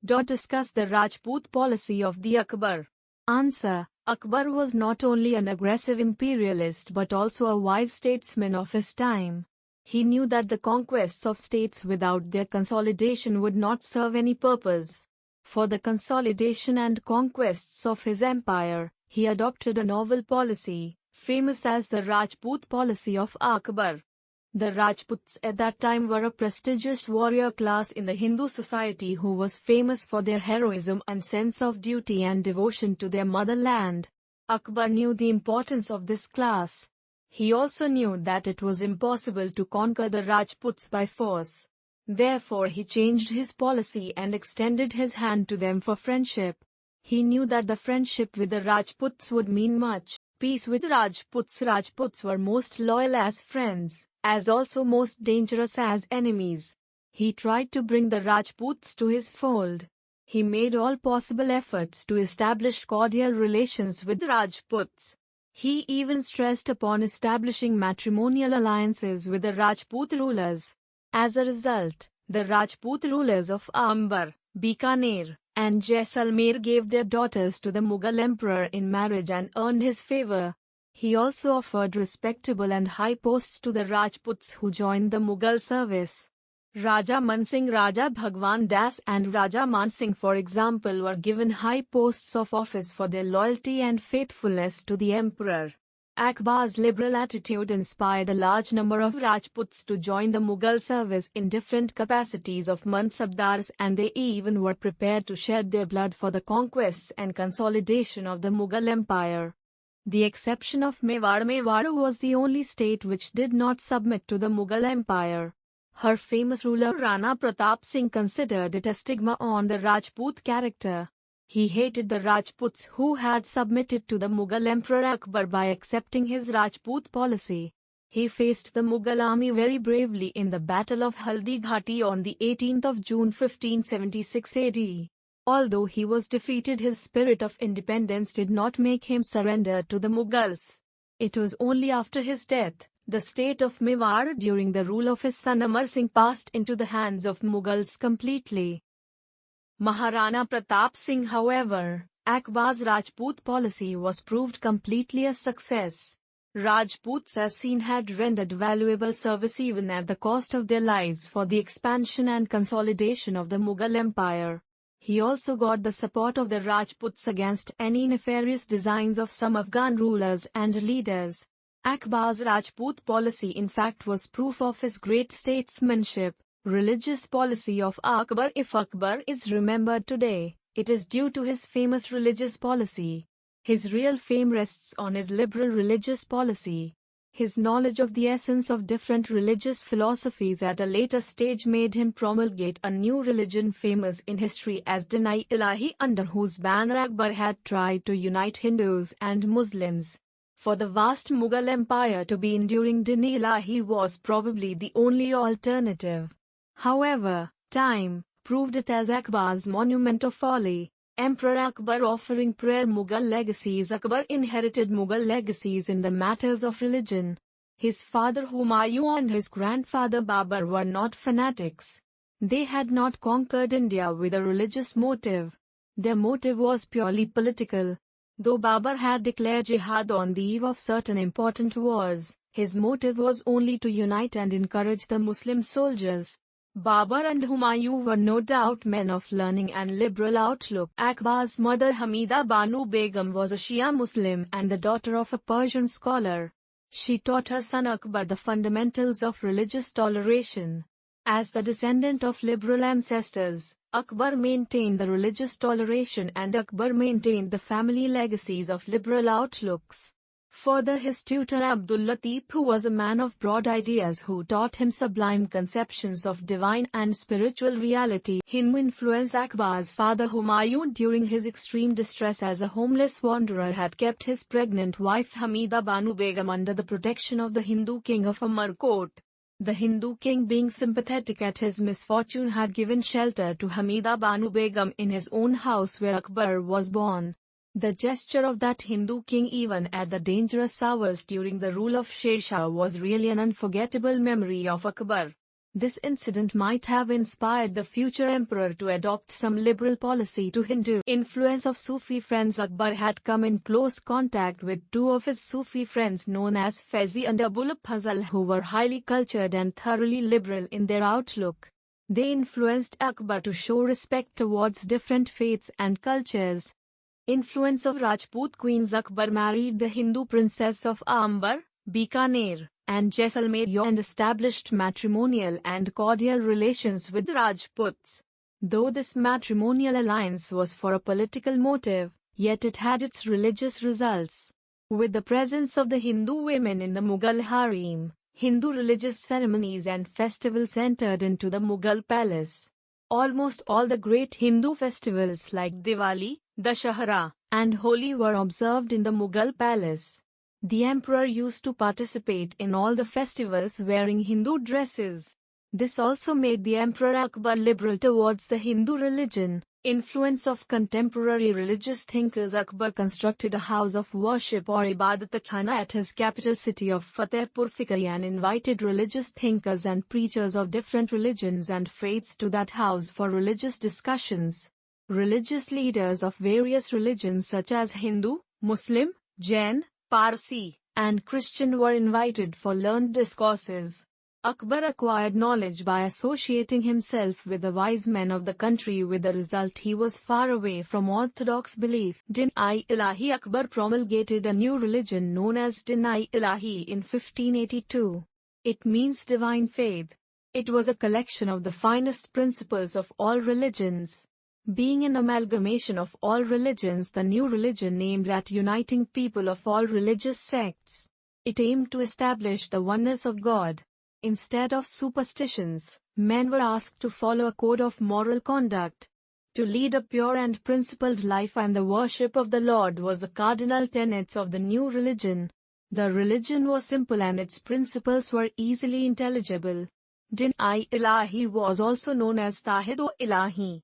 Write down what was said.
Discuss the Rajput policy of the Akbar. Answer. Akbar was not only an aggressive imperialist but also a wise statesman of his time. He knew that the conquests of states without their consolidation would not serve any purpose. For the consolidation and conquests of his empire, he adopted a novel policy, famous as the Rajput policy of Akbar. The Rajputs at that time were a prestigious warrior class in the Hindu society who was famous for their heroism and sense of duty and devotion to their motherland. Akbar knew the importance of this class. He also knew that it was impossible to conquer the Rajputs by force. Therefore he changed his policy and extended his hand to them for friendship. He knew that the friendship with the Rajputs would mean much peace with Rajputs. Rajputs were most loyal as friends, as also most dangerous as enemies. He tried to bring the Rajputs to his fold. He made all possible efforts to establish cordial relations with Rajputs. He even stressed upon establishing matrimonial alliances with the Rajput rulers. As a result, the Rajput rulers of Amber, Bikaner, and Jaisalmer gave their daughters to the Mughal emperor in marriage and earned his favor. He also offered respectable and high posts to the Rajputs who joined the Mughal service. Raja Mansingh, Raja Bhagwan Das and Raja Mansingh, for example, were given high posts of office for their loyalty and faithfulness to the emperor. Akbar's liberal attitude inspired a large number of Rajputs to join the Mughal service in different capacities of mansabdars, and they even were prepared to shed their blood for the conquests and consolidation of the Mughal empire. The exception of Mewar. Mewar was the only state which did not submit to the Mughal empire. Her famous ruler Rana Pratap Singh considered it a stigma on the Rajput character. He hated the Rajputs who had submitted to the Mughal Emperor Akbar by accepting his Rajput policy. He faced the Mughal army very bravely in the Battle of Haldi Ghati on the 18th of June 1576 AD. Although he was defeated, his spirit of independence did not make him surrender to the Mughals. It was only after his death, the state of Mewar during the rule of his son Amar Singh passed into the hands of Mughals completely. Maharana Pratap Singh, however, Akbar's Rajput policy was proved completely a success. Rajputs, as seen, had rendered valuable service even at the cost of their lives for the expansion and consolidation of the Mughal empire. He also got the support of the Rajputs against any nefarious designs of some Afghan rulers and leaders. Akbar's Rajput policy in fact was proof of his great statesmanship. Religious policy of Akbar. If Akbar is remembered today, it is due to his famous religious policy. His real fame rests on his liberal religious policy. His knowledge of the essence of different religious philosophies at a later stage made him promulgate a new religion famous in history as Din-i-Ilahi, under whose banner Akbar had tried to unite Hindus and Muslims. For the vast Mughal empire to be enduring, Din-i-Ilahi was probably the only alternative. However, time proved it as Akbar's monument of folly. Emperor Akbar offering prayer Mughal legacies. Akbar inherited Mughal legacies in the matters of religion. His father Humayun and his grandfather Babur were not fanatics. They had not conquered India with a religious motive. Their motive was purely political. Though Babur had declared jihad on the eve of certain important wars, his motive was only to unite and encourage the Muslim soldiers. Babur and Humayun were no doubt men of learning and liberal outlook. Akbar's mother Hamida Banu Begum was a Shia Muslim and the daughter of a Persian scholar. She taught her son Akbar the fundamentals of religious toleration. As the descendant of liberal ancestors, Akbar maintained the religious toleration and Akbar maintained the family legacies of liberal outlooks. Further, his tutor Abdul Latif, who was a man of broad ideas who taught him sublime conceptions of divine and spiritual reality, him influenced. Akbar's father Humayun during his extreme distress as a homeless wanderer had kept his pregnant wife Hamida Banu Begum under the protection of the Hindu king of Amarkot. The Hindu king, being sympathetic at his misfortune, had given shelter to Hamida Banu Begum in his own house where Akbar was born. The gesture of that Hindu king, even at the dangerous hours during the rule of Sher Shah, was really an unforgettable memory of Akbar. This incident might have inspired the future emperor to adopt some liberal policy to Hindu influence of Sufi friends. Akbar had come in close contact with two of his Sufi friends known as Faizi and Abul Fazl, who were highly cultured and thoroughly liberal in their outlook. They influenced Akbar to show respect towards different faiths and cultures. Influence of Rajput queens. Akbar married the Hindu princess of Amber, Bikaner, and Jaisalmer and established matrimonial and cordial relations with Rajputs. Though this matrimonial alliance was for a political motive, yet it had its religious results. With the presence of the Hindu women in the Mughal harem, Hindu religious ceremonies and festivals entered into the Mughal palace. Almost all the great Hindu festivals like Diwali, Dashahara, and Holi were observed in the Mughal palace. The emperor used to participate in all the festivals wearing Hindu dresses. This also made the Emperor Akbar liberal towards the Hindu religion. Influence of contemporary religious thinkers. Akbar constructed a house of worship or Ibadat-khana at his capital city of Fatehpur Sikri and invited religious thinkers and preachers of different religions and faiths to that house for religious discussions. Religious leaders of various religions such as Hindu, Muslim, Jain, Parsi, and Christian were invited for learned discourses. Akbar acquired knowledge by associating himself with the wise men of the country, with the result he was far away from orthodox belief. Din-i-Ilahi. Akbar promulgated a new religion known as Din-i-Ilahi in 1582. It means divine faith. It was a collection of the finest principles of all religions. Being an amalgamation of all religions, the new religion aimed at uniting people of all religious sects. It aimed to establish the oneness of God. Instead of superstitions, men were asked to follow a code of moral conduct. To lead a pure and principled life and the worship of the Lord was the cardinal tenets of the new religion. The religion was simple and its principles were easily intelligible. Din-i-Ilahi was also known as Tawhid-o-Ilahi.